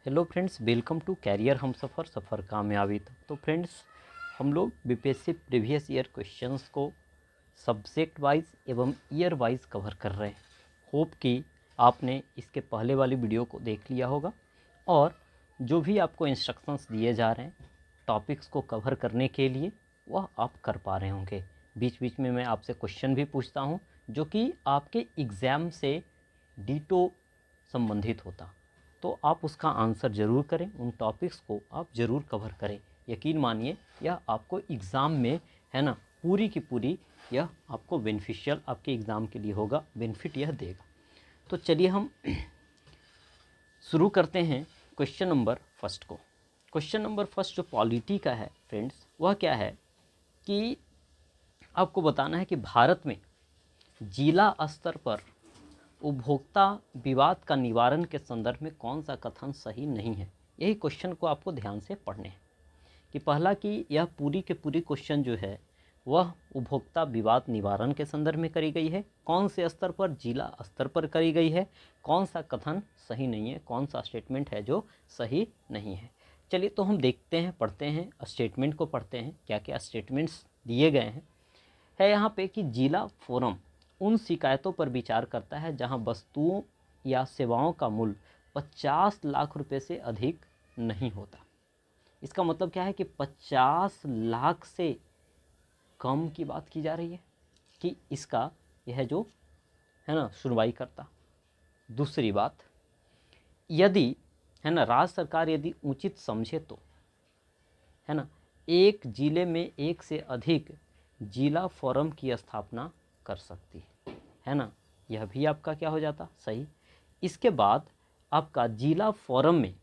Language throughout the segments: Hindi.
Hello friends, welcome to career हम सफ़र कामयाबी तक। तो फ्रेंड्स, हम लोग बीपीएससी प्रीवियस ईयर क्वेश्चंस को सब्जेक्ट वाइज एवं ईयर वाइज कवर कर रहे हैं। होप कि आपने इसके पहले वाली वीडियो को देख लिया होगा और जो भी आपको इंस्ट्रक्शंस दिए जा रहे हैं टॉपिक्स को कवर करने के लिए वह आप कर पा रहे होंगे। बीच बीच में मैं आपसे क्वेश्चन भी पूछता हूँ जो कि आपके एग्ज़ाम से डिटो संबंधित होता, तो आप उसका आंसर ज़रूर करें, उन टॉपिक्स को आप ज़रूर कवर करें। यकीन मानिए यह आपको एग्ज़ाम में, है ना, पूरी की पूरी यह आपको बेनिफिशियल आपके एग्ज़ाम के लिए होगा, बेनिफिट यह देगा। तो चलिए हम शुरू करते हैं क्वेश्चन नंबर फर्स्ट को। क्वेश्चन नंबर फर्स्ट जो पॉलिटी का है फ्रेंड्स, वह क्या है कि आपको बताना है कि भारत में जिला स्तर पर उपभोक्ता विवाद का निवारण के संदर्भ में कौन सा कथन सही नहीं है। यही क्वेश्चन को आपको ध्यान से पढ़ने हैं कि पहला कि यह पूरी के पूरी क्वेश्चन जो है वह उपभोक्ता विवाद निवारण के संदर्भ में करी गई है, कौन से स्तर पर, जिला स्तर पर करी गई है, कौन सा कथन सही नहीं है, कौन सा स्टेटमेंट है जो सही नहीं है। चलिए तो हम देखते हैं, पढ़ते हैं, स्टेटमेंट को पढ़ते हैं, क्या क्या स्टेटमेंट्स दिए गए हैं। है यहाँ पे कि जिला फोरम उन शिकायतों पर विचार करता है जहाँ वस्तुओं या सेवाओं का मूल्य 50 लाख रुपए से अधिक नहीं होता। इसका मतलब क्या है कि 50 लाख से कम की बात की जा रही है कि इसका यह जो है ना सुनवाई करता। दूसरी बात, यदि, है ना, राज्य सरकार यदि उचित समझे तो, है ना, एक जिले में एक से अधिक जिला फोरम की स्थापना कर सकती है ना, यह भी आपका क्या हो जाता, सही। इसके बाद आपका जिला फोरम में,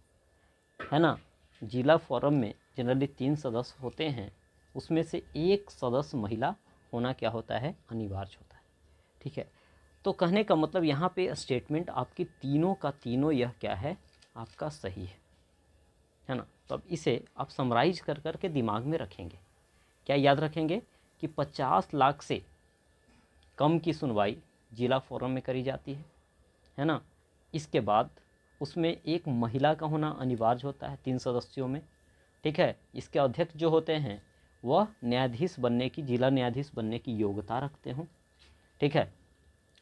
है ना, जिला फोरम में जनरली 3 सदस्य होते हैं, उसमें से एक सदस्य महिला होना क्या होता है, अनिवार्य होता है। ठीक है, तो कहने का मतलब यहाँ पे स्टेटमेंट आपकी तीनों का तीनों यह क्या है, आपका सही है ना। तो अब इसे आप समराइज कर कर के दिमाग में रखेंगे। क्या याद रखेंगे कि 50 लाख से कम की सुनवाई जिला फोरम में करी जाती है ना। इसके बाद उसमें एक महिला का होना अनिवार्य होता है 3 सदस्यों में। ठीक है, इसके अध्यक्ष जो होते हैं वह न्यायाधीश बनने की, जिला न्यायाधीश बनने की योग्यता रखते हों। ठीक है,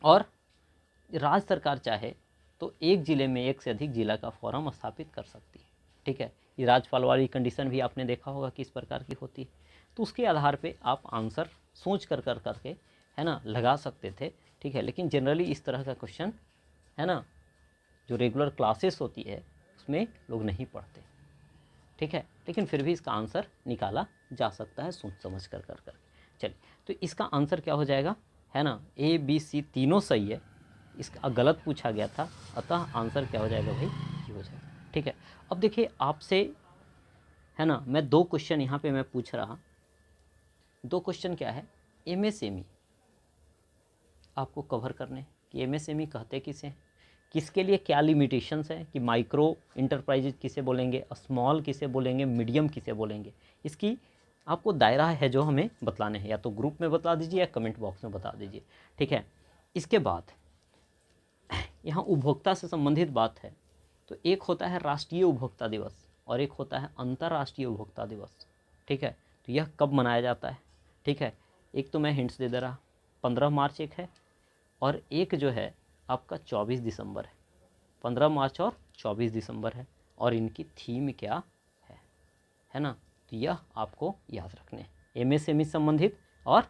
और राज्य सरकार चाहे तो एक ज़िले में एक से अधिक जिला का फोरम स्थापित कर सकती है। ठीक है, ये राज्यपाल वाली कंडीशन भी आपने देखा होगा किस प्रकार की होती है। तो उसके आधार पे आप आंसर सोच कर करके, है ना, लगा सकते थे। ठीक है, लेकिन जनरली इस तरह का क्वेश्चन, है ना, जो रेगुलर क्लासेस होती है उसमें लोग नहीं पढ़ते। ठीक है, लेकिन फिर भी इसका आंसर निकाला जा सकता है सोच समझ कर चलिए, तो इसका आंसर क्या हो जाएगा, है ना, ए बी सी तीनों सही है। इसका गलत पूछा गया था, अतः आंसर क्या हो जाएगा भाई, ये हो जाएगा। ठीक है, अब देखिए आपसे, है ना, मैं 2 क्वेश्चन यहाँ पे मैं पूछ रहा। 2 क्वेश्चन क्या है, एमएसएमई आपको कवर करने कि एमएसएमई कहते किसे, किसके लिए क्या लिमिटेशंस हैं, कि माइक्रो इंटरप्राइजेज किसे बोलेंगे, स्मॉल किसे बोलेंगे, मीडियम किसे बोलेंगे। इसकी आपको दायरा है जो हमें बतलाने हैं, या तो ग्रुप में बता दीजिए या कमेंट बॉक्स में बता दीजिए। ठीक है, इसके बाद यहाँ उपभोक्ता से संबंधित बात है, तो एक होता है राष्ट्रीय उपभोक्ता दिवस और एक होता है अंतर्राष्ट्रीय उपभोक्ता दिवस। ठीक है, तो यह कब मनाया जाता है। ठीक है, एक तो मैं हिंट्स दे रहा, 15 मार्च एक है और एक जो है आपका 24 दिसंबर है। 15 मार्च और 24 दिसंबर है, और इनकी थीम क्या है ना, तो यह आपको याद रखने हैं, एमएसएमई संबंधित और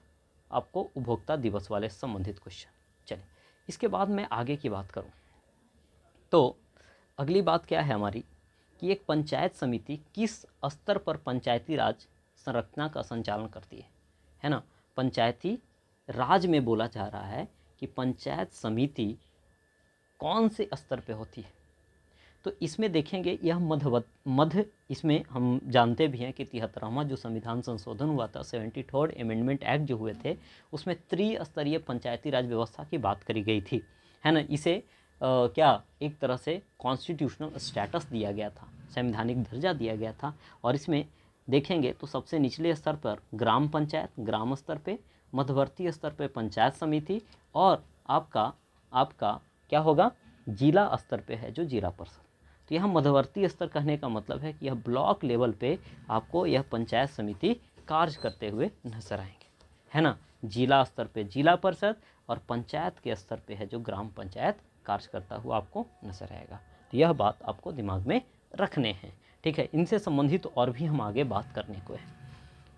आपको उपभोक्ता दिवस वाले संबंधित क्वेश्चन। चलिए, इसके बाद मैं आगे की बात करूं तो अगली बात क्या है हमारी कि एक पंचायत समिति किस स्तर पर पंचायती राज संरचना का संचालन करती है ना। पंचायती राज में बोला जा रहा है कि पंचायत समिति कौन से स्तर पे होती है। तो इसमें देखेंगे यह मध्य, इसमें हम जानते भी हैं कि 73वां जो संविधान संशोधन हुआ था, 73rd अमेंडमेंट एक्ट जो हुए थे, उसमें त्रिस्तरीय पंचायती राज व्यवस्था की बात करी गई थी, है ना। इसे क्या एक तरह से कॉन्स्टिट्यूशनल स्टेटस दिया गया था, संवैधानिक दर्जा दिया गया था। और इसमें देखेंगे तो सबसे निचले स्तर पर ग्राम पंचायत, ग्राम स्तर पे, मध्यवर्ती स्तर पे पंचायत समिति, और आपका आपका क्या होगा, जिला स्तर पे है जो जिला परिषद। तो यहाँ मध्यवर्ती स्तर कहने का मतलब है कि यह ब्लॉक लेवल पे आपको यह पंचायत समिति कार्य करते हुए नजर आएंगे, है ना। जिला स्तर पे जिला परिषद और पंचायत के स्तर पे है जो ग्राम पंचायत कार्य करता हुआ आपको नजर आएगा। तो यह बात आपको दिमाग में रखने हैं, ठीक है। इनसे संबंधित और भी हम आगे बात करने को है।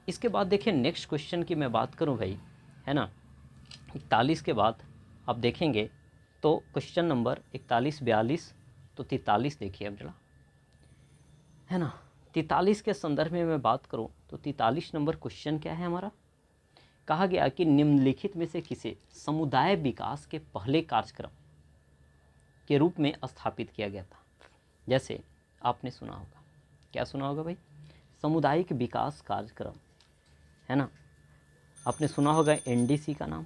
इसके बाद देखिए नेक्स्ट क्वेश्चन की मैं बात करूं भाई, है ना, 41 के बाद आप देखेंगे तो क्वेश्चन नंबर 41, 42, तो 43 देखिए अब जरा, है ना। 43 के संदर्भ में मैं बात करूं तो 43 नंबर क्वेश्चन क्या है हमारा, कहा गया कि निम्नलिखित में से किसे समुदाय विकास के पहले कार्यक्रम के रूप में स्थापित किया गया था। जैसे आपने सुना होगा, क्या सुना होगा भाई, सामुदायिक विकास कार्यक्रम, है ना। आपने सुना होगा एनडीसी का नाम,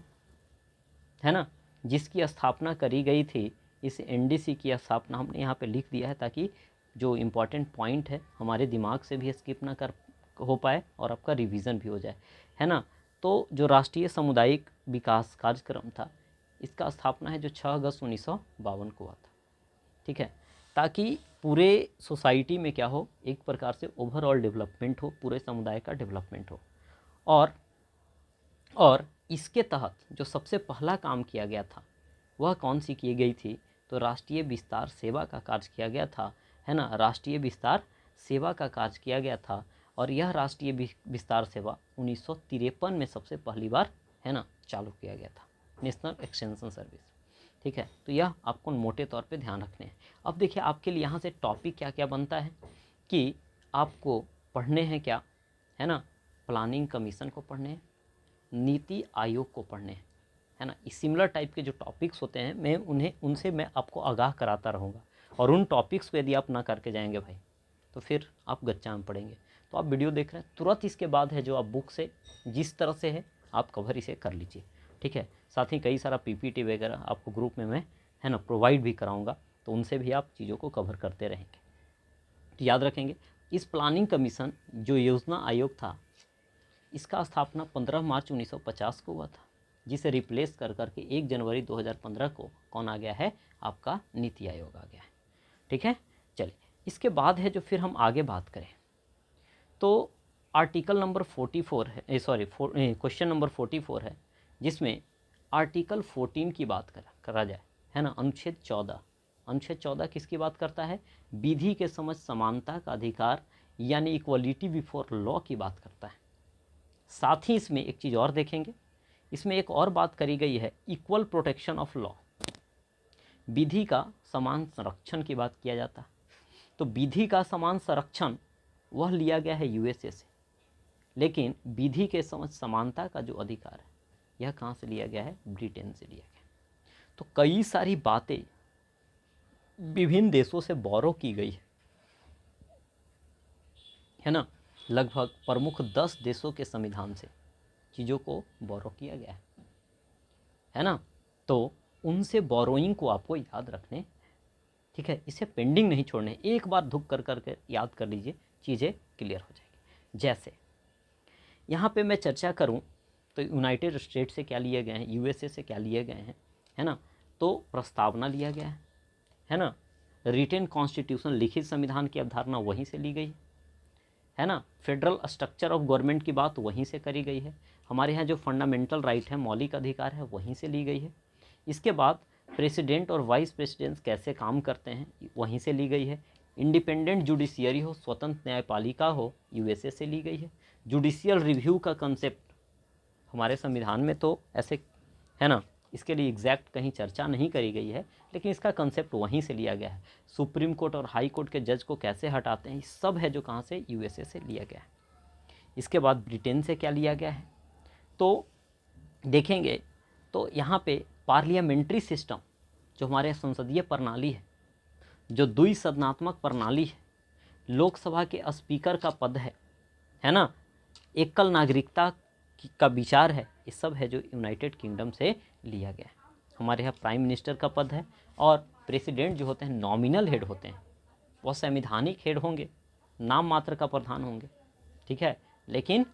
है ना, जिसकी स्थापना करी गई थी। इस एनडीसी की स्थापना हमने यहाँ पे लिख दिया है ताकि जो इम्पोर्टेंट पॉइंट है हमारे दिमाग से भी स्किप ना कर हो पाए और आपका रिवीजन भी हो जाए, है ना। तो जो राष्ट्रीय सामुदायिक विकास कार्यक्रम था, इसका स्थापना है जो 6 अगस्त 1952 को हुआ था, ठीक है, ताकि पूरे सोसाइटी में क्या हो, एक प्रकार से ओवरऑल डेवलपमेंट हो, पूरे समुदाय का डेवलपमेंट हो। और इसके तहत जो सबसे पहला काम किया गया था वह कौन सी की गई थी, तो राष्ट्रीय विस्तार सेवा का कार्य किया गया था, है ना। राष्ट्रीय विस्तार सेवा का कार्य किया गया था और यह राष्ट्रीय विस्तार सेवा 1953 में सबसे पहली बार, है ना, चालू किया गया था, नेशनल एक्सटेंशन सर्विस, ठीक है। तो यह आपको मोटे तौर पे ध्यान रखने हैं। अब देखिए आपके लिए यहाँ से टॉपिक क्या क्या बनता है कि आपको पढ़ने हैं क्या, है ना, प्लानिंग कमीशन को पढ़ने हैं, नीति आयोग को पढ़ने हैं, है ना। इस सिमिलर टाइप के जो टॉपिक्स होते हैं मैं उनसे मैं आपको आगाह कराता रहूँगा, और उन टॉपिक्स को यदि आप ना करके जाएंगे भाई तो फिर आप गच्चा में पड़ेंगे। तो आप वीडियो देख रहे हैं, तुरंत इसके बाद है जो आप बुक से जिस तरह से है आप कवर इसे कर लीजिए, ठीक है। साथ ही कई सारा पीपीटी वगैरह आपको ग्रुप में मैं, है ना, प्रोवाइड भी कराऊंगा, तो उनसे भी आप चीज़ों को कवर करते रहेंगे। तो याद रखेंगे इस प्लानिंग कमीशन जो योजना आयोग था, इसका स्थापना 15 मार्च 1950 को हुआ था, जिसे रिप्लेस कर करके 1 जनवरी 2015 को कौन आ गया है, आपका नीति आयोग आ गया है, ठीक है। चलिए इसके बाद है जो फिर हम आगे बात करें तो आर्टिकल नंबर 44 है, क्वेश्चन नंबर 44 है, जिसमें आर्टिकल 14 की बात करा जाए, है ना। अनुच्छेद 14 किसकी बात करता है, विधि के समझ समानता का अधिकार यानी इक्वलिटी बिफोर लॉ की बात करता है। साथ ही इसमें एक चीज़ और देखेंगे, इसमें एक और बात करी गई है, इक्वल प्रोटेक्शन ऑफ लॉ, विधि का समान संरक्षण की बात किया जाता है। तो विधि का समान संरक्षण वह लिया गया है यूएसए से, लेकिन विधि के समझ समानता का जो अधिकार है यह कहाँ से लिया गया है, ब्रिटेन से लिया गया। तो कई सारी बातें विभिन्न देशों से बोरो की गई है ना, लगभग प्रमुख 10 देशों के संविधान से चीज़ों को बोरो किया गया है ना। तो उनसे बोरोइंग को आपको याद रखने, ठीक है, इसे पेंडिंग नहीं छोड़ने, एक बार धुक कर करके याद कर लीजिए, चीज़ें क्लियर हो जाएगी। जैसे यहाँ पे मैं चर्चा करूँ तो यूनाइटेड स्टेट से क्या लिए गए हैं, यूएसए से क्या लिए गए हैं, है ना। तो प्रस्तावना लिया गया है ना। रिटेन कॉन्स्टिट्यूशन लिखित संविधान की अवधारणा वहीं से ली गई है ना। फेडरल स्ट्रक्चर ऑफ गवर्नमेंट की बात वहीं से करी गई है। हमारे यहाँ जो फंडामेंटल राइट है, मौलिक अधिकार है, वहीं से ली गई है। इसके बाद प्रेसिडेंट और वाइस प्रेसिडेंट कैसे काम करते हैं, वहीं से ली गई है। इंडिपेंडेंट जुडिशियरी हो, स्वतंत्र न्यायपालिका हो, यूएसए से ली गई है। जुडिशियल रिव्यू का कंसेप्ट हमारे संविधान में तो ऐसे, है ना, इसके लिए एग्जैक्ट कहीं चर्चा नहीं करी गई है, लेकिन इसका कंसेप्ट वहीं से लिया गया है। सुप्रीम कोर्ट और हाई कोर्ट के जज को कैसे हटाते हैं, सब है जो कहाँ से, यूएसए से लिया गया है। इसके बाद ब्रिटेन से क्या लिया गया है, तो देखेंगे तो यहाँ पे पार्लियामेंट्री सिस्टम जो हमारे संसदीय प्रणाली है, जो द्विसदनात्मक प्रणाली है, लोकसभा के स्पीकर का पद है ना, एकल नागरिकता का विचार है, ये सब है जो यूनाइटेड किंगडम से लिया गया है। हमारे यहाँ प्राइम मिनिस्टर का पद है, और प्रेसिडेंट जो होते हैं नॉमिनल हेड होते हैं, वह संवैधानिक हेड होंगे, नाम मात्र का प्रधान होंगे, ठीक है। लेकिन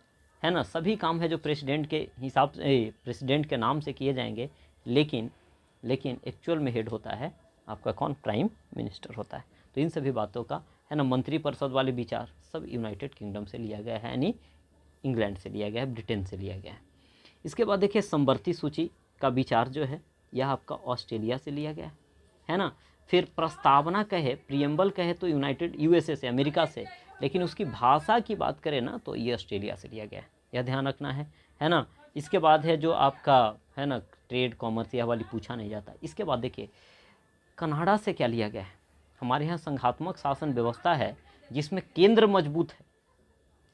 है ना, सभी काम है जो प्रेसिडेंट के हिसाब से, प्रेसिडेंट के नाम से किए जाएंगे, लेकिन एक्चुअल में हेड होता है आपका कौन, प्राइम मिनिस्टर होता है। तो तो इन सभी बातों का है ना मंत्रिपरिषद वाले विचार सब यूनाइटेड किंगडम से लिया गया है, यानी इंग्लैंड से लिया गया है, ब्रिटेन से लिया गया है। इसके बाद देखिए समवर्ती सूची का विचार जो है यह आपका ऑस्ट्रेलिया से लिया गया है ना। फिर प्रस्तावना कहे, प्रियम्बल कहे तो यूनाइटेड यूएसए से, अमेरिका से, लेकिन उसकी भाषा की बात करें ना तो ये ऑस्ट्रेलिया से लिया गया है, यह ध्यान रखना है ना। इसके बाद है जो आपका है ना ट्रेड कॉमर्स, यह वाली पूछा नहीं जाता। इसके बाद देखिए कनाडा से क्या लिया गया है। हमारे यहाँ संघात्मक शासन व्यवस्था है जिसमें केंद्र मजबूत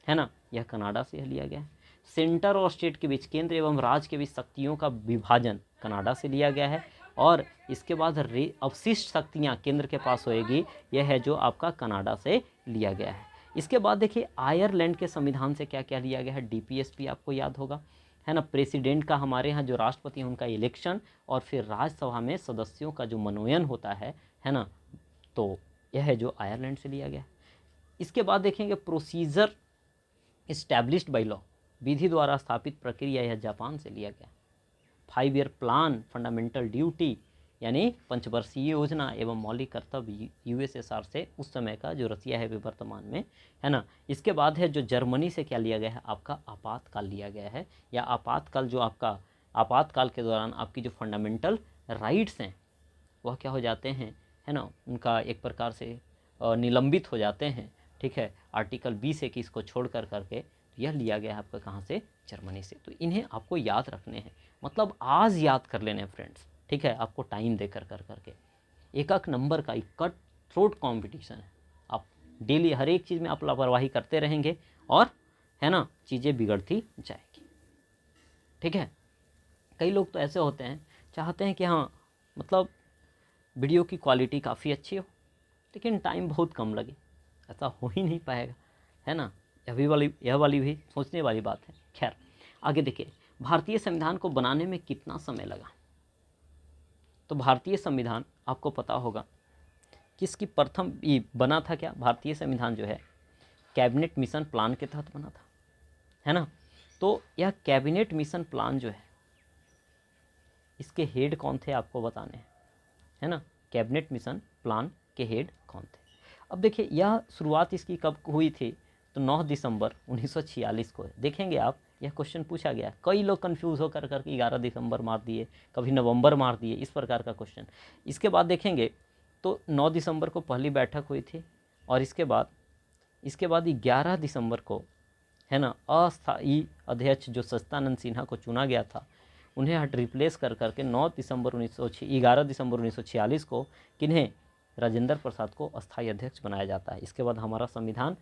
है ना, यह कनाडा से लिया गया है। सेंटर और स्टेट के बीच, केंद्र एवं राज्य के बीच शक्तियों का विभाजन कनाडा से लिया गया है। और इसके बाद अवशिष्ट शक्तियाँ केंद्र के पास होएगी, यह है जो आपका कनाडा से लिया गया है। इसके बाद देखिए आयरलैंड के संविधान से क्या क्या लिया गया है, डीपीएसपी आपको याद होगा है ना। प्रेसिडेंट का, हमारे यहाँ जो राष्ट्रपति हैं उनका इलेक्शन, और फिर राज्यसभा में सदस्यों का जो मनोनयन होता है ना, तो यह है जो आयरलैंड से लिया गया है। इसके बाद देखेंगे प्रोसीजर इस्टेब्लिश्ड बाई लॉ, विधि द्वारा स्थापित प्रक्रिया, यह जापान से लिया गया। 5 ईयर प्लान, फंडामेंटल ड्यूटी यानी पंचवर्षीय योजना एवं मौलिक कर्तव्य, यूएसएसआर से, उस समय का जो रसिया है वर्तमान में है ना। इसके बाद है जो जर्मनी से क्या लिया गया है, आपका आपातकाल लिया गया है, या आपातकाल जो आपका आपातकाल के दौरान आपकी जो फंडामेंटल राइट्स हैं वह क्या हो जाते हैं है ना, उनका एक प्रकार से निलंबित हो जाते हैं, ठीक है। आर्टिकल 20 को छोड़ करके यह लिया गया है आपका कहाँ से, जर्मनी से। तो इन्हें आपको याद रखने हैं, मतलब आज याद कर लेने हैं फ्रेंड्स, ठीक है। आपको टाइम देकर करके एक नंबर का कट थ्रोट कॉम्पिटिशन है। आप डेली हर एक चीज़ में आप लापरवाही करते रहेंगे और है ना चीज़ें बिगड़ती जाएगी, ठीक है। कई लोग तो ऐसे होते हैं, चाहते हैं कि हाँ मतलब वीडियो की क्वालिटी काफ़ी अच्छी हो लेकिन टाइम बहुत कम लगे, ऐसा हो ही नहीं पाएगा, है ना। यह वाली भी सोचने वाली बात है। खैर आगे देखिए, भारतीय संविधान को बनाने में कितना समय लगा। तो भारतीय संविधान आपको पता होगा किसकी प्रथम ये बना था, क्या भारतीय संविधान जो है कैबिनेट मिशन प्लान के तहत बना था, है ना। तो यह कैबिनेट मिशन प्लान जो है इसके हेड कौन थे आपको बताने हैं, है ना। कैबिनेट मिशन प्लान के हेड कौन थे। अब देखिए यह शुरुआत इसकी कब हुई थी, तो 9 दिसंबर 1946 को। देखेंगे आप यह क्वेश्चन पूछा गया, कई लोग कंफ्यूज होकर करके 11 दिसंबर मार दिए, कभी नवंबर मार दिए, इस प्रकार का क्वेश्चन। इसके बाद देखेंगे तो 9 दिसंबर को पहली बैठक हुई थी, और इसके बाद 11 दिसंबर को है ना अस्थायी अध्यक्ष जो सच्चिदानंद सिन्हा को चुना गया था, उन्हें हट रिप्लेस कर करके 11 दिसंबर 1946 को किन्हें, राजेंद्र प्रसाद को अस्थायी अध्यक्ष बनाया जाता है। इसके बाद हमारा संविधान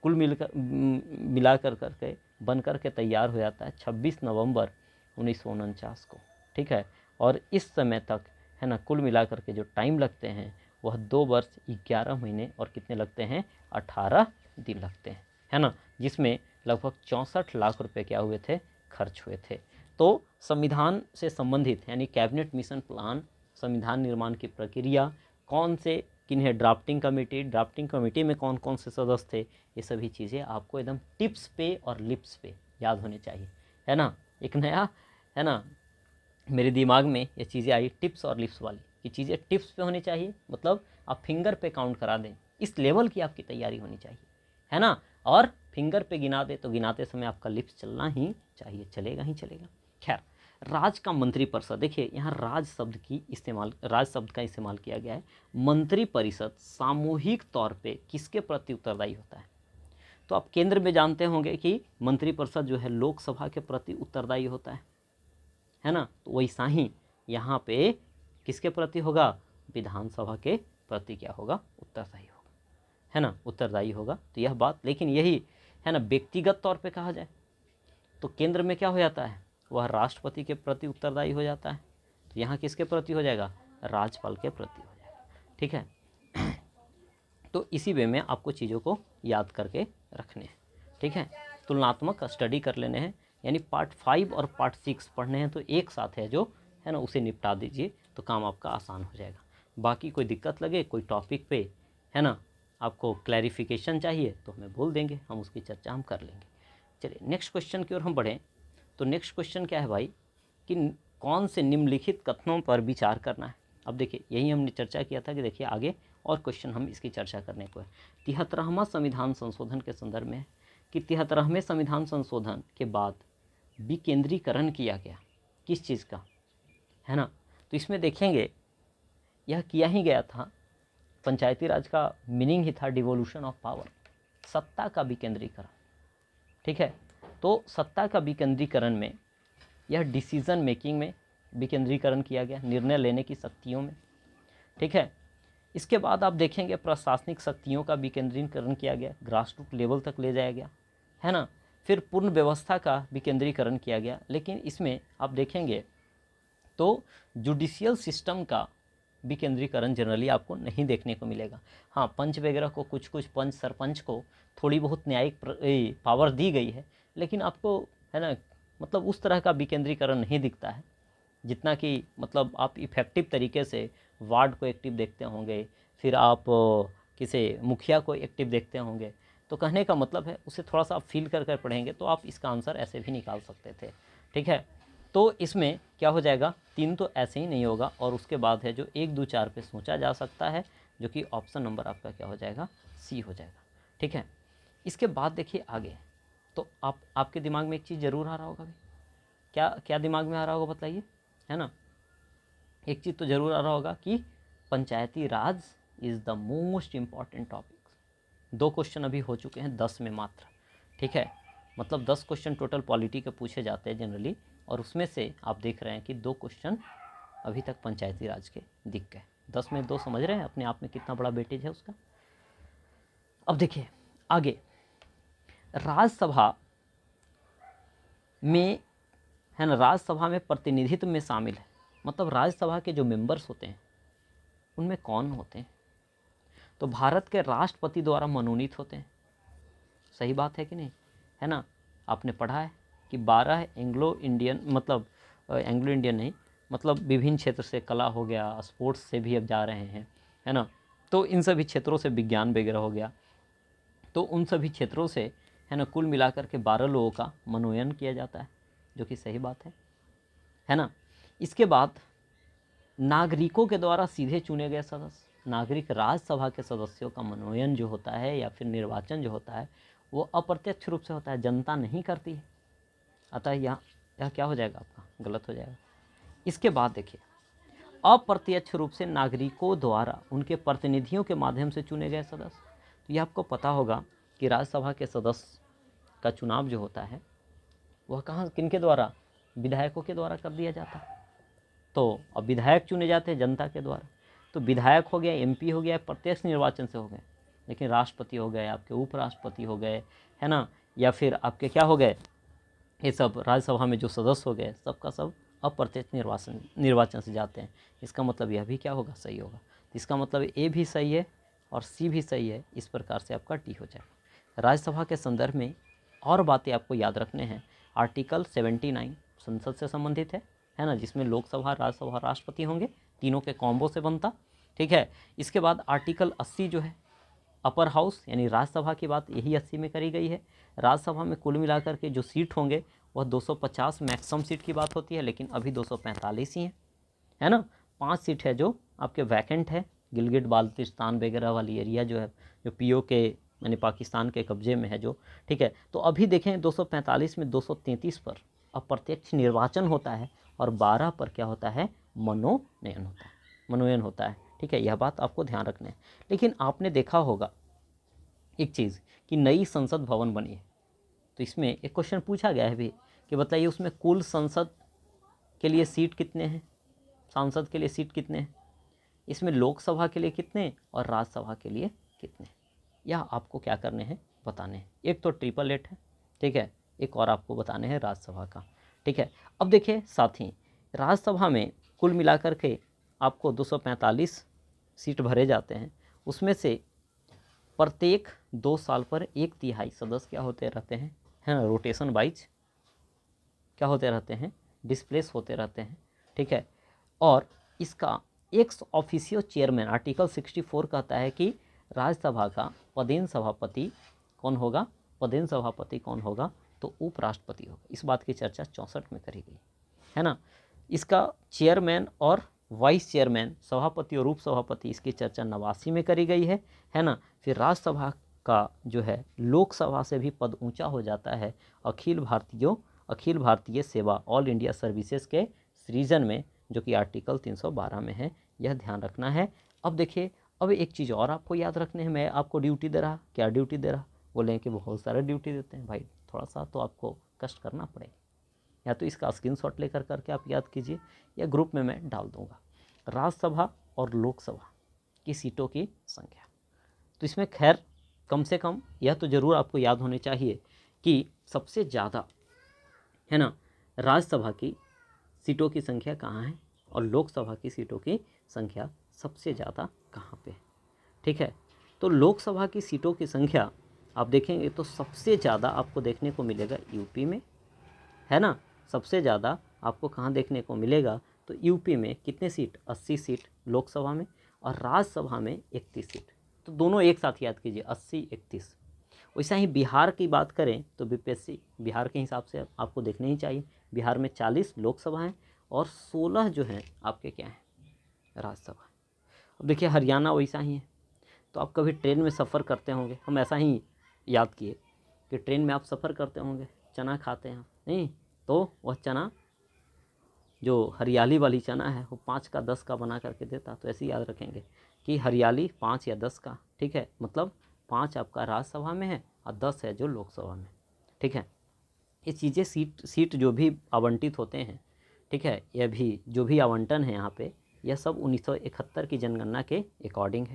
कुल मिला करके बन करके तैयार हो जाता है 26 नवंबर 1949 को, ठीक है। और इस समय तक है ना कुल मिला करके जो टाइम लगते हैं वह 2 वर्ष 11 महीने और कितने लगते हैं, 18 दिन लगते हैं, है ना। जिसमें लगभग 64 लाख रुपए क्या हुए थे, खर्च हुए थे। तो संविधान से संबंधित यानी कैबिनेट मिशन प्लान, संविधान निर्माण की प्रक्रिया, कौन से किन्हें ड्राफ्टिंग कमेटी में कौन कौन से सदस्य थे, ये सभी चीज़ें आपको एकदम टिप्स पे और लिप्स पे याद होने चाहिए, है ना। एक नया है ना मेरे दिमाग में ये चीज़ें आई टिप्स और लिप्स वाली, कि चीज़ें टिप्स पे होनी चाहिए, मतलब आप फिंगर पे काउंट करा दें, इस लेवल की आपकी तैयारी होनी चाहिए, है ना। और फिंगर पे गिना दे तो गिनाते समय आपका लिप्स चलना ही चाहिए, चलेगा ही चलेगा। खैर राज्य का मंत्रिपरिषद, देखिए यहाँ राज शब्द का इस्तेमाल किया गया है। मंत्रिपरिषद सामूहिक तौर पे किसके प्रति उत्तरदायी होता है। तो आप केंद्र में जानते होंगे कि मंत्रिपरिषद जो है लोकसभा के प्रति उत्तरदायी होता है ना। तो वैसा ही यहाँ पे किसके प्रति होगा, विधानसभा के प्रति क्या होगा, उत्तरदायी होगा, है ना, उत्तरदायी होगा। तो यह बात, लेकिन यही है ना व्यक्तिगत तौर पे कहा जाए तो केंद्र में क्या हो जाता है, वह राष्ट्रपति के प्रति उत्तरदायी हो जाता है। तो यहाँ किसके प्रति हो जाएगा, राज्यपाल के प्रति हो जाएगा, ठीक है। तो इसी वे में आपको चीज़ों को याद करके रखने हैं, ठीक है। तुलनात्मक स्टडी कर लेने हैं, यानी पार्ट 5 और पार्ट 6 पढ़ने हैं, तो एक साथ है जो है ना उसे निपटा दीजिए तो काम आपका आसान हो जाएगा। बाकी कोई दिक्कत लगे कोई टॉपिक पे है ना आपको क्लैरिफिकेशन चाहिए तो हमें बोल देंगे, हम उसकी चर्चा हम कर लेंगे। चलिए नेक्स्ट क्वेश्चन की ओर हम बढ़ें। तो नेक्स्ट क्वेश्चन क्या है भाई, कि कौन से निम्नलिखित कथनों पर विचार करना है। अब देखिए यही हमने चर्चा किया था कि देखिए आगे और क्वेश्चन हम इसकी चर्चा करने को है। 73वां संविधान संशोधन के संदर्भ में कि 73वें संविधान संशोधन के बाद विकेंद्रीकरण किया गया किस चीज़ का, है ना। तो इसमें देखेंगे यह किया ही गया था, पंचायती राज का मीनिंग ही था डिवोल्यूशन ऑफ पावर, सत्ता का विकेंद्रीकरण, ठीक है। तो सत्ता का विकेंद्रीकरण में यह डिसीजन मेकिंग में विकेंद्रीकरण किया गया, निर्णय लेने की शक्तियों में, ठीक है। इसके बाद आप देखेंगे प्रशासनिक शक्तियों का विकेंद्रीकरण किया गया, ग्रास रूट लेवल तक ले जाया गया, है ना। फिर पूर्ण व्यवस्था का विकेंद्रीकरण किया गया, लेकिन इसमें आप देखेंगे तो जुडिशियल सिस्टम का विकेंद्रीकरण जनरली आपको नहीं देखने को मिलेगा। हाँ, पंच वगैरह को कुछ पंच सरपंच को थोड़ी बहुत न्यायिक पावर दी गई है, लेकिन आपको, है ना, मतलब उस तरह का विकेंद्रीकरण नहीं दिखता है जितना कि मतलब आप इफ़ेक्टिव तरीके से वार्ड को एक्टिव देखते होंगे, फिर आप किसी मुखिया को एक्टिव देखते होंगे। तो कहने का मतलब है उसे थोड़ा सा आप फील कर पढ़ेंगे तो आप इसका आंसर ऐसे भी निकाल सकते थे, ठीक है। तो इसमें क्या हो जाएगा, 3 तो ऐसे ही नहीं होगा, और उसके बाद है जो 1 2 4 पे सोचा जा सकता है, जो कि ऑप्शन नंबर आपका क्या हो जाएगा, सी हो जाएगा, ठीक है। इसके बाद देखिए आगे, तो आपके दिमाग में एक चीज़ ज़रूर आ रहा होगा, क्या क्या दिमाग में आ रहा होगा बताइए, है ना। एक चीज़ तो ज़रूर आ रहा होगा कि Panchayati Raj is the most important topic. 2 question अभी हो चुके हैं 10 में मात्र, ठीक है। मतलब 10 क्वेश्चन टोटल पॉलिटी के पूछे जाते हैं जनरली, और उसमें से आप देख रहे हैं कि 2 क्वेश्चन अभी तक पंचायती राज के दिख गए। 10 में 2 समझ रहे हैं अपने आप में कितना बड़ा वेटेज है उसका। अब देखिए आगे, राज्यसभा में, है ना, राज्यसभा में प्रतिनिधित्व में शामिल है, मतलब राज्यसभा के जो मेंबर्स होते हैं उनमें कौन होते हैं, तो भारत के राष्ट्रपति द्वारा मनोनीत होते हैं। सही बात है कि नहीं, है ना। आपने पढ़ा है कि 12 एंग्लो इंडियन, मतलब एंग्लो इंडियन नहीं, मतलब विभिन्न क्षेत्र से, कला हो गया, स्पोर्ट्स से भी अब जा रहे हैं, है ना। तो इन सभी क्षेत्रों से, विज्ञान वगैरह हो गया, तो उन सभी क्षेत्रों से, है ना, कुल मिलाकर के 12 लोगों का मनोनयन किया जाता है, जो कि सही बात है ना। इसके बाद नागरिकों के द्वारा सीधे चुने गए सदस्य, नागरिक राज्यसभा के सदस्यों का मनोनयन जो होता है या फिर निर्वाचन जो होता है वो अप्रत्यक्ष रूप से होता है, जनता नहीं करती है। अतः यह क्या हो जाएगा, आपका गलत हो जाएगा। इसके बाद देखिए, अप्रत्यक्ष रूप से नागरिकों द्वारा उनके प्रतिनिधियों के माध्यम से चुने गए सदस्य, तो यह आपको पता होगा कि राज्यसभा के सदस्य का चुनाव जो होता है वह कहाँ, किनके द्वारा, विधायकों के द्वारा कर दिया जाता है। तो अब विधायक चुने जाते हैं जनता के द्वारा, तो विधायक हो गया, एमपी हो गया, प्रत्यक्ष निर्वाचन से हो गए, लेकिन राष्ट्रपति हो गए, आपके उपराष्ट्रपति हो गए, है ना, या फिर आपके क्या हो गए, ये सब राज्यसभा में जो सदस्य हो गए, सबका सब अप्रत्यक्ष निर्वाचन से जाते हैं। इसका मतलब यह भी क्या होगा, सही होगा। तो इसका मतलब ए भी सही है और सी भी सही है, इस प्रकार से आपका डी हो जाएगा। राज्यसभा के संदर्भ में और बातें आपको याद रखने हैं। आर्टिकल 79 संसद से संबंधित है ना, जिसमें लोकसभा, राज्यसभा, राष्ट्रपति होंगे, तीनों के कॉम्बो से बनता, ठीक है। इसके बाद आर्टिकल 80 जो है अपर हाउस यानी राज्यसभा की बात यही 80 में करी गई है। राज्यसभा में कुल मिलाकर के जो सीट होंगे वह 250 मैक्सिमम सीट की बात होती है, लेकिन अभी 245 ही हैं, है ना। 5 सीट है जो आपके वैकेंट है, गिलगिट बाल्टिस्तान वगैरह वाली एरिया जो है, जो पीओ के यानी पाकिस्तान के कब्जे में है जो, ठीक है। तो अभी देखें 245 में 233 पर अप्रत्यक्ष निर्वाचन होता है और 12 पर क्या होता है, मनोनयन होता है, ठीक है। यह बात आपको ध्यान रखना है। लेकिन आपने देखा होगा एक चीज़ कि नई संसद भवन बनी है, तो इसमें एक क्वेश्चन पूछा गया है भी कि बताइए उसमें कुल संसद के लिए सीट कितने हैं, सांसद के लिए सीट कितने हैं, इसमें लोकसभा के लिए कितने और राज्यसभा के लिए कितने, यह आपको क्या करने हैं, बताने हैं। एक तो 888 है, ठीक है, एक और आपको बताने हैं राज्यसभा का, ठीक है। अब देखिए साथी, राज्यसभा में कुल मिलाकर के आपको 245 सीट भरे जाते हैं, उसमें से प्रत्येक 2 साल पर 1/3 सदस्य क्या होते रहते हैं, है ना, रोटेशन वाइज क्या होते रहते हैं, डिस्प्लेस होते रहते हैं, ठीक है। और इसका एक्स ऑफिशियो चेयरमैन आर्टिकल 64 कहता है कि राज्यसभा का पदेन सभापति कौन होगा, पदेन सभापति कौन होगा, तो उपराष्ट्रपति होगा। इस बात की चर्चा 64 में करी गई, है ना। इसका चेयरमैन और वाइस चेयरमैन, सभापति और उप सभापति, इसकी चर्चा 89 में करी गई है ना। फिर राज्यसभा का जो है लोकसभा से भी पद ऊंचा हो जाता है अखिल भारतीय सेवा ऑल इंडिया सर्विसेज के सृजन में, जो कि आर्टिकल 312 में है, यह ध्यान रखना है। अब देखिए, अब एक चीज़ और आपको याद रखने है, मैं आपको ड्यूटी दे रहा, क्या ड्यूटी दे रहा, बोले कि बहुत सारे ड्यूटी देते हैं भाई, थोड़ा सा तो आपको कष्ट करना पड़ेगा, या तो इसका स्क्रीनशॉट लेकर करके आप याद कीजिए या ग्रुप में मैं डाल दूंगा। राज्यसभा और लोकसभा की सीटों की संख्या, तो इसमें खैर कम से कम यह तो ज़रूर आपको याद होनी चाहिए कि सबसे ज़्यादा है ना राज्यसभा की सीटों की संख्या कहाँ है और लोकसभा की सीटों की संख्या सबसे ज़्यादा कहाँ पे है। ठीक है, तो लोकसभा की सीटों की संख्या आप देखेंगे तो सबसे ज़्यादा आपको देखने को मिलेगा यूपी में, है ना। सबसे ज़्यादा आपको कहाँ देखने को मिलेगा, तो यूपी में कितने सीट, 80 सीट लोकसभा में, और राज्यसभा में 31 सीट। तो दोनों एक साथ याद कीजिए, 80-31। वैसा ही बिहार की बात करें तो बीपीएससी बिहार के हिसाब से आपको देखने ही चाहिए, बिहार में 40 लोकसभा हैं और 16 जो हैं आपके क्या हैं, राज्यसभा। अब देखिए हरियाणा वैसा ही है। तो आप कभी ट्रेन में सफ़र करते होंगे, हम ऐसा ही याद किए कि ट्रेन में आप सफ़र करते होंगे, चना खाते हैं नहीं, तो वह चना जो हरियाली वाली चना है वो 5 का 10 का बना करके देता। तो ऐसे याद रखेंगे कि हरियाली 5 या 10 का, ठीक है, मतलब 5 आपका राज्यसभा में है और 10 है जो लोकसभा में। ठीक है, ये चीज़ें सीट जो भी आवंटित होते हैं, ठीक है, यह भी जो भी आवंटन है यहाँ पे, यह सब 1971 की जनगणना के अकॉर्डिंग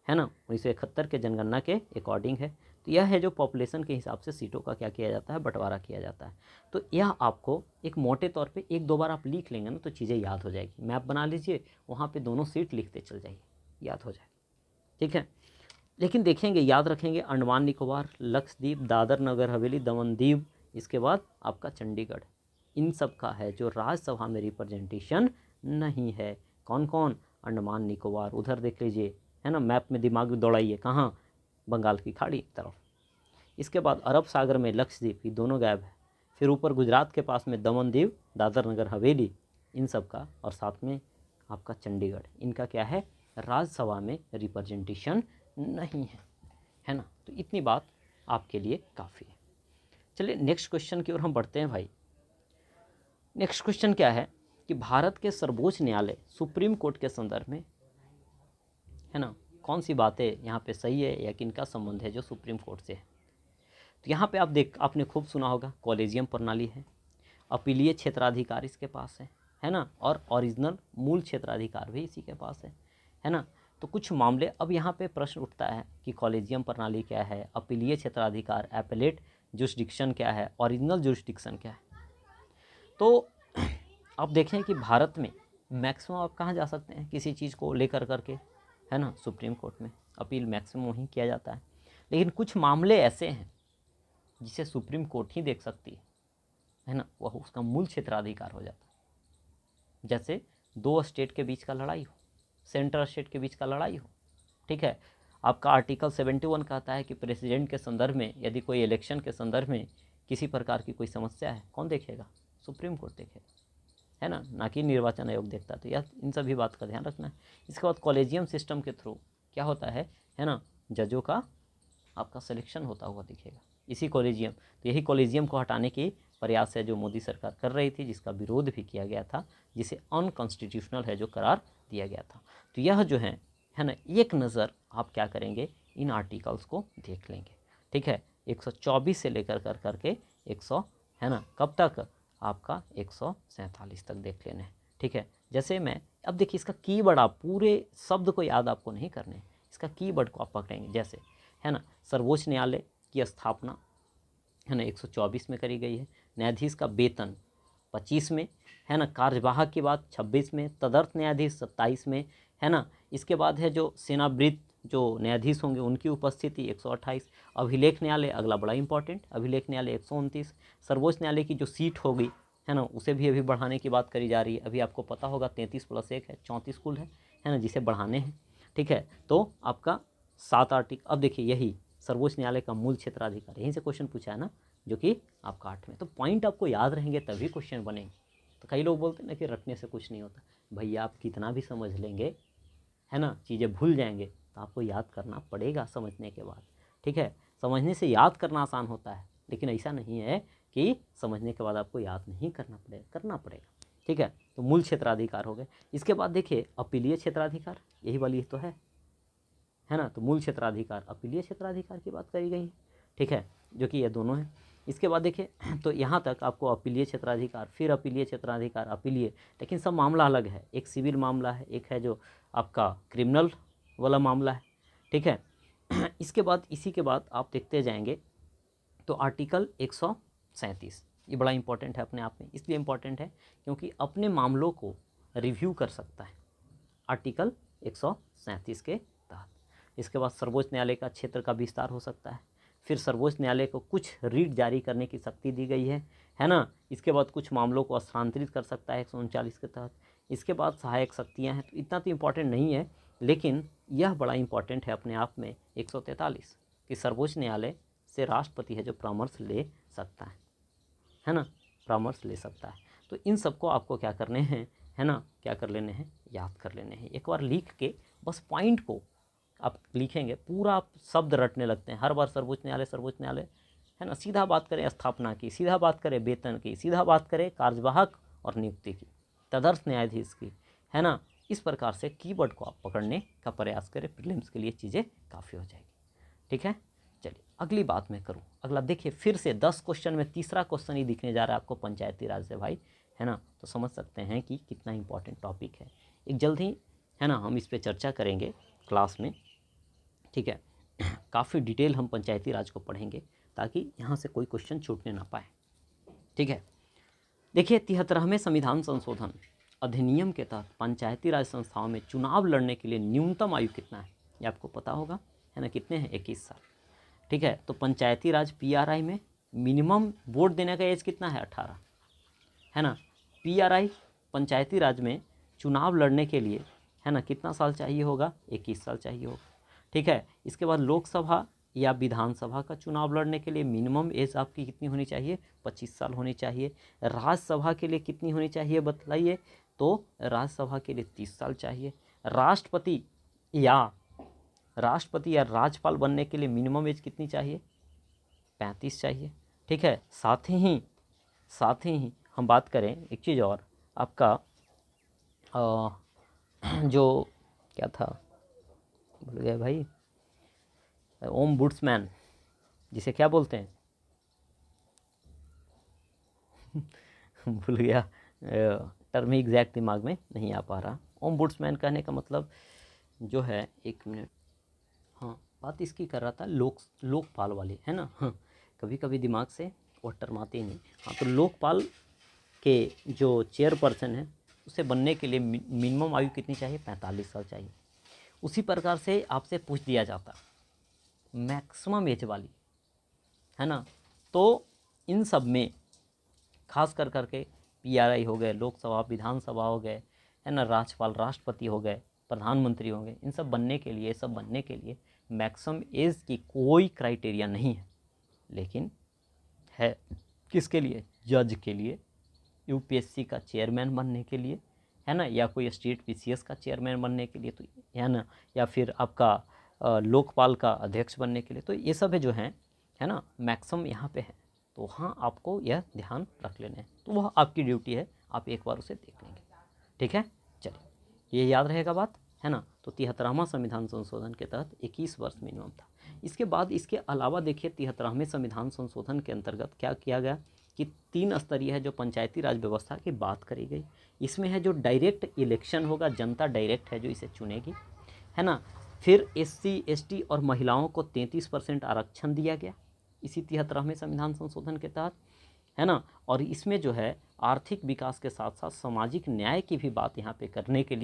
है ना, 1971 के जनगणना के अकॉर्डिंग है। तो यह है जो पॉपुलेशन के हिसाब से सीटों का क्या किया जाता है, बंटवारा किया जाता है। तो यह आपको एक मोटे तौर पे एक दो बार आप लिख लेंगे ना तो चीज़ें याद हो जाएगी। मैप बना लीजिए, वहाँ पे दोनों सीट लिखते चल जाइए, याद हो जाए। ठीक है, लेकिन देखेंगे, याद रखेंगे, अंडमान निकोबार, लक्षद्वीप, दादर नगर हवेली, दमन दीव, इसके बाद आपका चंडीगढ़, इन सब का है जो राज्यसभा में रिप्रेजेंटेशन नहीं है। कौन कौन, अंडमान निकोबार, उधर देख लीजिए, है ना, मैप में दिमाग दौड़ाइए, कहाँ, बंगाल की खाड़ी की तरफ। इसके बाद अरब सागर में लक्षद्वीप, ये दोनों गायब है। फिर ऊपर गुजरात के पास में दमन दीव, दादर नगर हवेली, इन सब का, और साथ में आपका चंडीगढ़, इनका क्या है, राज्यसभा में रिप्रेजेंटेशन नहीं है ना। तो इतनी बात आपके लिए काफ़ी है। चलिए नेक्स्ट क्वेश्चन की ओर हम बढ़ते हैं भाई। नेक्स्ट क्वेश्चन क्या है कि भारत के सर्वोच्च न्यायालय सुप्रीम कोर्ट के संदर्भ में, है ना, कौन सी बातें यहाँ पे सही है या किनका संबंध है जो सुप्रीम कोर्ट से है। तो यहाँ पे आपने खूब सुना होगा, कॉलेजियम प्रणाली है, अपीलीय क्षेत्राधिकार इसके पास है ना, और ओरिजिनल मूल क्षेत्राधिकार भी इसी के पास है ना। तो कुछ मामले, अब यहाँ पे प्रश्न उठता है कि कॉलेजियम प्रणाली क्या है, अपीलीय क्षेत्राधिकार, एपेलेट जुरिस्डिक्शन क्या है, ओरिजिनल जुरिस्डिक्शन क्या है। तो आप देखें कि भारत में मैक्सिमम आप कहाँ जा सकते हैं किसी चीज़ को लेकर करके, है ना, सुप्रीम कोर्ट में अपील मैक्सिमम वहीं किया जाता है। लेकिन कुछ मामले ऐसे हैं जिसे सुप्रीम कोर्ट ही देख सकती है ना, वह उसका मूल क्षेत्राधिकार हो जाता है। जैसे दो स्टेट के बीच का लड़ाई हो, सेंट्रल स्टेट के बीच का लड़ाई हो, ठीक है, आपका आर्टिकल 71 कहता है कि प्रेसिडेंट के संदर्भ में यदि कोई इलेक्शन के संदर्भ में किसी प्रकार की कोई समस्या है, कौन देखेगा, सुप्रीम कोर्ट देखेगा, है ना कि निर्वाचन आयोग देखता है। तो यह इन सभी बात का ध्यान रखना है। इसके बाद कॉलेजियम सिस्टम के थ्रू क्या होता है ना, जजों का आपका सिलेक्शन होता हुआ दिखेगा, इसी कॉलेजियम। तो यही कॉलेजियम को हटाने की प्रयास है जो मोदी सरकार कर रही थी, जिसका विरोध भी किया गया था, जिसे अनकॉन्स्टिट्यूशनल है जो करार दिया गया था। तो यह जो है ना, एक नज़र आप क्या करेंगे, इन आर्टिकल्स को देख लेंगे। ठीक है, 124 से लेकर करके 100, है ना, कब तक, आपका 147 तक देख लेने हैं। ठीक है, जैसे मैं अब देखिए इसका कीवर्ड, आप पूरे शब्द को याद आपको नहीं करने हैं, इसका कीवर्ड को आप पकड़ेंगे। जैसे, है ना, सर्वोच्च न्यायालय की स्थापना, है ना, 124 में करी गई है। न्यायाधीश का वेतन 25 में, है ना, कार्यवाहक की बात 26 में, तदर्थ न्यायाधीश 27 में, है ना। इसके बाद है जो सेनावृत्त जो न्यायाधीश होंगे उनकी उपस्थिति 128। अभिलेख न्यायालय अगला बड़ा इंपॉर्टेंट, अभिलेख न्यायालय 129। सर्वोच्च न्यायालय की जो सीट होगी, है ना, उसे भी अभी बढ़ाने की बात करी जा रही है। अभी आपको पता होगा 33 + 1 है, 34 कुल है ना, जिसे बढ़ाने हैं। ठीक है, तो आपका 7 आर्टिकल। अब देखिए यही सर्वोच्च न्यायालय का मूल क्षेत्राधिकार, यहीं से क्वेश्चन पूछा है ना, जो कि आपका 8 में। तो पॉइंट आपको याद रहेंगे तभी क्वेश्चन बनेंगे, तो कई लोग बोलते हैं ना कि रटने से कुछ नहीं होता। भैया आप कितना भी समझ लेंगे, है ना, चीज़ें भूल जाएंगे, तो आपको याद करना पड़ेगा समझने के बाद। ठीक है, समझने से याद करना आसान होता है, लेकिन ऐसा नहीं है कि समझने के बाद आपको याद नहीं करना पड़ेगा, करना पड़ेगा। ठीक है, तो मूल क्षेत्राधिकार हो गए। इसके बाद देखिए अपीलीय क्षेत्राधिकार, यही वाली तो है ना। तो मूल क्षेत्राधिकार, अपीलीय क्षेत्राधिकार की बात करी गई है। ठीक है, जो कि ये दोनों है। इसके बाद देखिए तो यहाँ तक आपको अपीलीय क्षेत्राधिकार, फिर अपीलीय क्षेत्राधिकार, अपीलीय, लेकिन सब मामला अलग है। एक सिविल मामला है, एक है जो आपका क्रिमिनल वाला मामला है। ठीक है, इसके बाद इसी के बाद आप देखते जाएंगे तो आर्टिकल 137, ये बड़ा इंपॉर्टेंट है अपने आप में। इसलिए इंपॉर्टेंट है क्योंकि अपने मामलों को रिव्यू कर सकता है आर्टिकल 137 के तहत। इसके बाद सर्वोच्च न्यायालय का क्षेत्र का विस्तार हो सकता है। फिर सर्वोच्च न्यायालय को कुछ रीट जारी करने की शक्ति दी गई है ना। इसके बाद कुछ मामलों को स्थानांतरित कर सकता है 139 के तहत। इसके बाद सहायक शक्तियाँ हैं, तो इतना तो इम्पॉर्टेंट नहीं है, लेकिन यह बड़ा इंपॉर्टेंट है अपने आप में 143 कि सर्वोच्च न्यायालय से राष्ट्रपति है जो परामर्श ले सकता है ना, परामर्श ले सकता है। तो इन सबको आपको क्या करने हैं, है ना, क्या कर लेने हैं, याद कर लेने हैं। एक बार लिख के बस पॉइंट को आप लिखेंगे, पूरा आप शब्द रटने लगते हैं हर बार। सर्वोच्च न्यायालय, है ना। सीधा बात करें स्थापना की, सीधा बात करें वेतन की, सीधा बात करें कार्यवाहक और नियुक्ति की, तदर्थ न्यायाधीश की, है ना। इस प्रकार से कीवर्ड को आप पकड़ने का प्रयास करें, प्रीलिम्स के लिए चीज़ें काफ़ी हो जाएगी। ठीक है, चलिए अगली बात मैं करूँ। अगला देखिए, फिर से 10 क्वेश्चन में तीसरा क्वेश्चन ही दिखने जा रहा है आपको पंचायती राज से भाई, है ना। तो समझ सकते हैं कि कितना इंपॉर्टेंट टॉपिक है। एक जल्द ही, है ना, हम इस पर चर्चा करेंगे क्लास में। ठीक है, काफ़ी डिटेल हम पंचायती राज को पढ़ेंगे ताकि यहाँ से कोई क्वेश्चन छूटने ना पाए। ठीक है, देखिए 73वें संविधान संशोधन अधिनियम के तहत पंचायती राज संस्थाओं में चुनाव लड़ने के लिए न्यूनतम आयु कितना है, ये आपको पता होगा, है ना। कितने हैं, 21 साल। ठीक है, तो पंचायती राज पीआरआई में मिनिमम वोट देने का एज कितना है, 18, है ना। पीआरआई पंचायती राज में चुनाव लड़ने के लिए, है ना, कितना साल चाहिए होगा, 21 साल चाहिए होगा। ठीक है, इसके बाद लोकसभा या विधानसभा का चुनाव लड़ने के लिए मिनिमम एज आपकी कितनी होनी चाहिए, 25 साल होनी चाहिए। राज्यसभा के लिए कितनी होनी चाहिए बताइए, तो राज्यसभा के लिए 30 साल चाहिए। राष्ट्रपति या राज्यपाल बनने के लिए मिनिमम एज कितनी चाहिए, 35 चाहिए। ठीक है, साथ ही हम बात करें एक चीज़ और, आपका जो क्या था, भूल गए भाई, ओम्बुड्समैन जिसे क्या बोलते हैं भूल गया, टर्म ही एग्जैक्ट दिमाग में नहीं आ पा रहा। ओम्बुड्समैन कहने का मतलब जो है, एक मिनट, हाँ बात इसकी कर रहा था, लोकपाल वाली, है ना। हाँ, कभी कभी दिमाग से वो टर्म आते ही नहीं। हाँ, तो लोकपाल के जो चेयरपर्सन है उसे बनने के लिए मिनिमम आयु कितनी चाहिए, 45 साल चाहिए। उसी प्रकार से आपसे पूछ दिया जाता मैक्सिमम एज वाली, है ना। तो इन सब में खास कर करके पीआरआई हो गए, लोकसभा विधानसभा हो गए, है ना, राज्यपाल राष्ट्रपति हो गए, प्रधानमंत्री हो गए, इन सब बनने के लिए मैक्सिमम एज की कोई क्राइटेरिया नहीं है, लेकिन है किसके लिए, जज के लिए, यूपीएससी का चेयरमैन बनने के लिए, है ना, या कोई स्टेट पीसीएस का चेयरमैन बनने के लिए, तो है ना, या फिर आपका लोकपाल का अध्यक्ष बनने के लिए, तो ये सब है जो हैं, है ना, मैक्सिमम यहाँ पे है। तो हाँ, आपको यह ध्यान रख लेना है, तो वह आपकी ड्यूटी है, आप एक बार उसे देख लेंगे। ठीक है, चलिए ये याद रहेगा बात, है ना। तो 73वां संविधान संशोधन के तहत 21 वर्ष मिनिमम था। इसके बाद इसके अलावा देखिए 73वें संविधान संशोधन के अंतर्गत क्या किया गया कि 3 स्तरीय है जो पंचायती राज व्यवस्था की बात करी गई। इसमें है जो डायरेक्ट इलेक्शन होगा, जनता डायरेक्ट है जो इसे चुनेगी, है ना। फिर एससी एसटी और महिलाओं को 33% आरक्षण दिया गया इसी 73वें संविधान संशोधन के तहत, है ना। और इसमें जो है आर्थिक विकास के साथ साथ सामाजिक न्याय की भी बात यहाँ पे करने के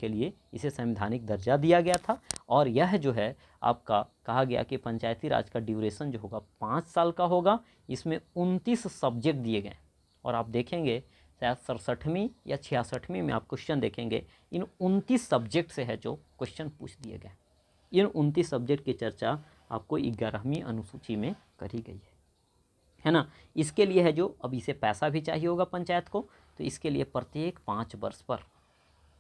लिए इसे संवैधानिक दर्जा दिया गया था। और यह जो है आपका कहा गया कि पंचायती राज का ड्यूरेशन जो होगा 5 साल का होगा। इसमें 29 सब्जेक्ट दिए गए, और आप देखेंगे शायद 67वीं या 66वीं में आप क्वेश्चन देखेंगे, इन 29 सब्जेक्ट से है जो क्वेश्चन पूछ दिए गए। इन 29 सब्जेक्ट की चर्चा आपको 11वीं अनुसूची में करी गई है ना। इसके लिए है जो अब इसे पैसा भी चाहिए होगा पंचायत को, तो इसके लिए प्रत्येक 5 वर्ष पर,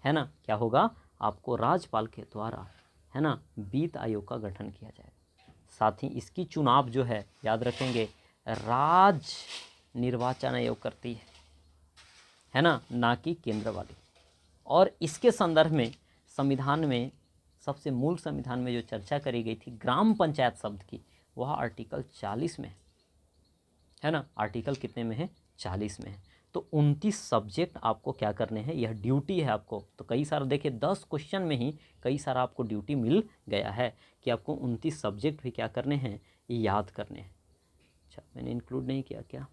है ना, क्या होगा, आपको राज्यपाल के द्वारा, है ना, वित्त आयोग का गठन किया जाएगा। साथ ही इसकी चुनाव जो है, याद रखेंगे, राज्य निर्वाचन आयोग करती है ना कि केंद्र वाली। और इसके संदर्भ में संविधान में सबसे मूल संविधान में जो चर्चा करी गई थी ग्राम पंचायत शब्द की, वह आर्टिकल 40 में है ना। आर्टिकल कितने में है, 40 में है। तो 29 सब्जेक्ट आपको क्या करने हैं, यह ड्यूटी है आपको। तो कई सारा देखिए 10 क्वेश्चन में ही कई सारा आपको ड्यूटी मिल गया है कि आपको 29 सब्जेक्ट भी क्या करने हैं, ये याद करने हैं। अच्छा, मैंने इंक्लूड नहीं किया क्या,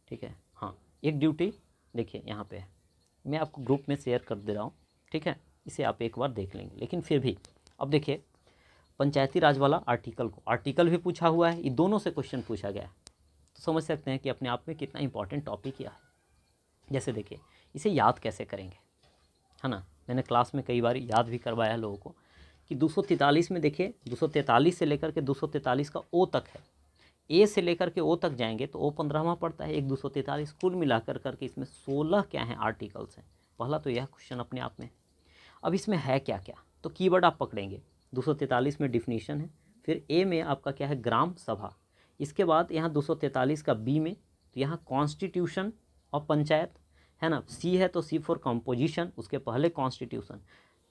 ठीक है, हाँ, एक ड्यूटी देखिए यहाँ पे है, मैं आपको ग्रुप में शेयर कर दे रहा हूँ, ठीक है, इसे आप एक बार देख लेंगे। लेकिन फिर भी अब देखिए पंचायती राज वाला आर्टिकल भी पूछा हुआ है, ये दोनों से क्वेश्चन पूछा गया है। तो समझ सकते हैं कि अपने आप में कितना इंपॉर्टेंट टॉपिक यह है। जैसे देखिए इसे याद कैसे करेंगे, है ना, मैंने क्लास में कई बार याद भी करवाया लोगों को कि 243 में देखिए 243 से लेकर के 243 का ओ तक है, ए से लेकर के ओ तक जाएंगे तो ओ 15वां पड़ता है, एक 243 कुल मिलाकर करके इसमें 16 क्या हैं, आर्टिकल्स हैं। पहला तो यह क्वेश्चन अपने आप में। अब इसमें है क्या क्या, तो कीवर्ड आप पकड़ेंगे। 243 में डिफिनीशन है, फिर ए में आपका क्या है, ग्राम सभा। इसके बाद यहाँ 243 का बी में, तो यहाँ कॉन्स्टिट्यूशन ऑफ पंचायत, है ना। सी है तो सी फॉर कंपोजिशन, उसके पहले कॉन्स्टिट्यूशन।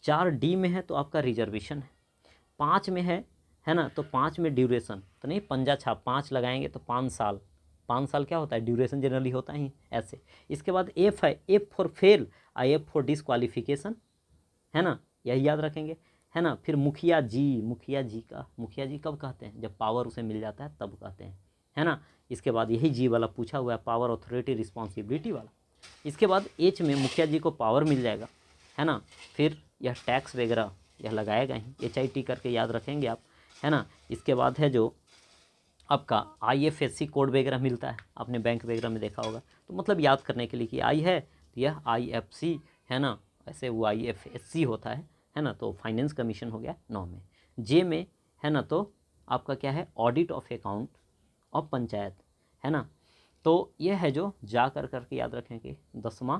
4 डी में है तो आपका रिजर्वेशन है। 5 में है ना, तो 5 में ड्यूरेशन, तो नहीं पंजा छाप 5 लगाएंगे तो 5 साल, 5 साल क्या होता है, ड्यूरेशन जनरली होता ही ऐसे। इसके बाद एफ है, F for fail, I F for disqualification, है ना, यही याद रखेंगे, है ना। फिर मुखिया जी कब कहते हैं, जब पावर उसे मिल जाता है तब कहते हैं, है ना। इसके बाद यही जी वाला पूछा हुआ है, पावर, अथॉरिटी, रिस्पॉन्सिबिलिटी वाला। इसके बाद एच में मुखिया जी को पावर मिल जाएगा, है ना। फिर यह टैक्स वगैरह यह लगाएगा ही, HIT करके याद रखेंगे आप, है ना। इसके बाद है जो आपका IFSC कोड वगैरह मिलता है, आपने बैंक वगैरह में देखा होगा। तो मतलब याद करने के लिए कि आई है तो यह IFC, है ना, ऐसे वो IFSC होता है ना। तो फाइनेंस कमीशन हो गया 9 में। जे में, है ना, तो आपका क्या है, audit of account of panchayat, है ना। तो यह है जो जा कर करके याद रखेंगे 10वां,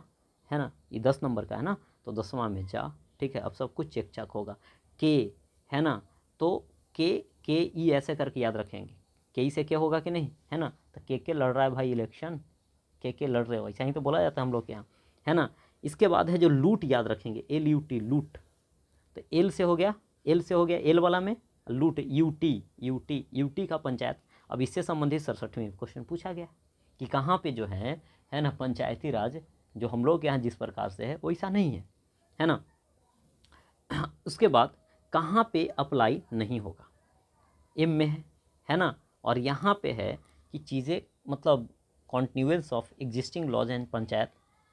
है ना, ये 10 नंबर का है ना, तो 10वां में जा, ठीक है। अब सब कुछ चेक चाक होगा। के, है ना, तो के ई ऐसे करके याद रखेंगे, के ई से क्या होगा कि नहीं, है ना। तो के लड़ रहा है भाई इलेक्शन, के लड़ रहे हो, ऐसा ही तो बोला जाता है हम लोग के यहाँ, है ना। इसके बाद है जो लूट, याद रखेंगे LUT, लूट। तो एल से हो गया, एल वाला में लूट, यूटी का पंचायत। अब इससे संबंधित 67वें क्वेश्चन पूछा गया कि कहाँ पे जो है ना, पंचायती राज जो हम लोग के यहाँ जिस प्रकार से है वैसा नहीं है ना। उसके बाद कहाँ पे अप्लाई नहीं होगा, एम में है ना। और यहाँ पे है कि चीज़ें मतलब continuance of existing laws and panchayat,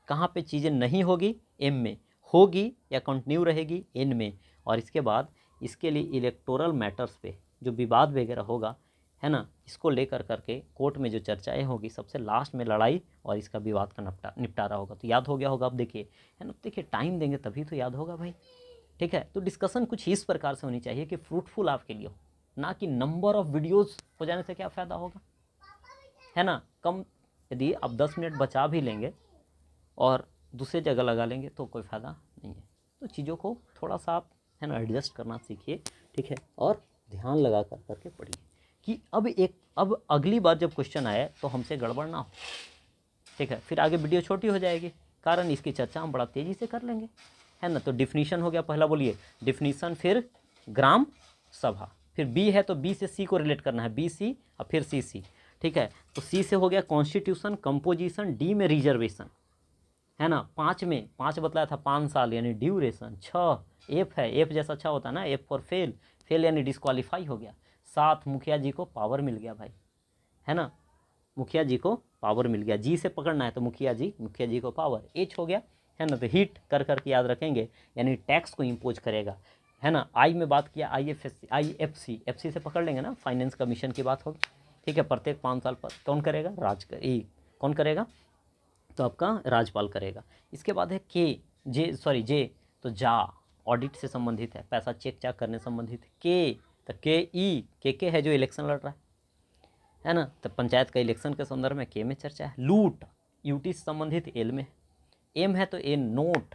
कहाँ पे चीज़ें नहीं होगी, एम में, होगी या कंटिन्यू रहेगी, एन में। और इसके बाद इसके लिए इलेक्टोरल मैटर्स पे जो विवाद वगैरह होगा, है ना, इसको लेकर करके कोर्ट में जो चर्चाएं होगी, सबसे लास्ट में लड़ाई और इसका विवाद का निपटारा होगा। तो याद हो गया होगा, अब देखिए, है ना। देखिए टाइम देंगे तभी तो याद होगा भाई, ठीक है। तो डिस्कशन कुछ इस प्रकार से होनी चाहिए कि फ्रूटफुल आपके लिए हो, ना कि नंबर ऑफ वीडियोस हो जाने से क्या फ़ायदा होगा, है ना। कम, यदि आप 10 मिनट बचा भी लेंगे और दूसरे जगह लगा लेंगे तो कोई फ़ायदा नहीं है। तो चीज़ों को थोड़ा सा आप, है ना, एडजस्ट करना सीखिए, ठीक है। और ध्यान लगा कर करके पढ़िए कि अब अगली बार जब क्वेश्चन आए तो हमसे गड़बड़ ना हो, ठीक है। फिर आगे वीडियो छोटी हो जाएगी, कारण इसकी चर्चा हम बड़ा तेज़ी से कर लेंगे, है ना। तो डिफिनीशन हो गया पहला, बोलिए डिफिनीशन, फिर ग्राम सभा, फिर बी है तो बी से सी को रिलेट करना है, BC और फिर CC, ठीक है। तो सी से हो गया कॉन्स्टिट्यूशन, कंपोजिशन, डी में रिजर्वेशन, है ना। 5 बतलाया था 5 साल यानी ड्यूरेशन। 6 एफ है, एफ जैसा 6 होता है ना, एफ फॉर फेल यानी डिस्क्वालीफाई हो गया। 7 मुखिया जी को पावर मिल गया भाई, है ना, मुखिया जी को पावर मिल गया। जी से पकड़ना है तो मुखिया जी को पावर। एच हो गया, है ना, तो हिट कर करके याद रखेंगे यानी टैक्स को इम्पोज करेगा, है ना। आई में बात किया IFSC, FC से पकड़ लेंगे ना, फाइनेंस कमीशन की बात होगी, ठीक है। प्रत्येक 5 साल पर कौन करेगा, कौन करेगा, तो आपका राज्यपाल करेगा। इसके बाद है जे, तो जा ऑडिट से संबंधित है, पैसा चेक चाक करने संबंधित है। तो के है जो इलेक्शन लड़ रहा है ना। तो पंचायत का इलेक्शन के संदर्भ में के में चर्चा है। लूट, यूटी से संबंधित एल में, एम है तो ए नोट,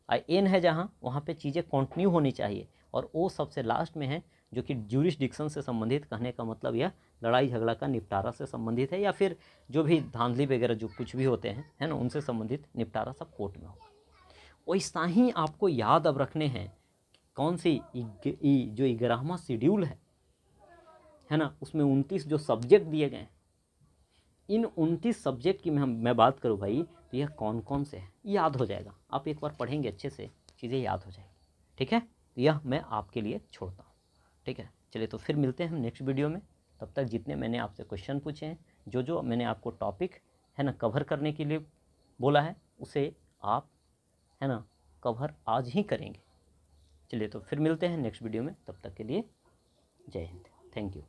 एन है जहाँ वहाँ पे चीज़ें कंटिन्यू होनी चाहिए, और ओ सबसे लास्ट में है जो कि ज्यूरिसडिक्शन से संबंधित, कहने का मतलब यह लड़ाई झगड़ा का निपटारा से संबंधित है, या फिर जो भी धांधली वगैरह जो कुछ भी होते हैं है ना, उनसे संबंधित निपटारा सब कोर्ट में होगा। वैसा ही आपको याद अब रखने हैं कौन सी जो 11वां शेड्यूल है ना, उसमें 29 जो सब्जेक्ट दिए गए हैं, इन 29 सब्जेक्ट की मैं बात करूँ भाई, तो यह कौन कौन से हैं याद हो जाएगा। आप एक बार पढ़ेंगे अच्छे से, चीज़ें याद हो जाएगी। ठीक है, तो यह मैं आपके लिए छोड़ता हूँ। ठीक है, चलिए तो फिर मिलते हैं हम नेक्स्ट वीडियो में। तब तक जितने मैंने आपसे क्वेश्चन पूछे हैं, जो मैंने आपको टॉपिक है ना कवर करने के लिए बोला है, उसे आप है ना कवर आज ही करेंगे। चलिए तो फिर मिलते हैं नेक्स्ट वीडियो में, तब तक के लिए जय हिंद, थैंक यू।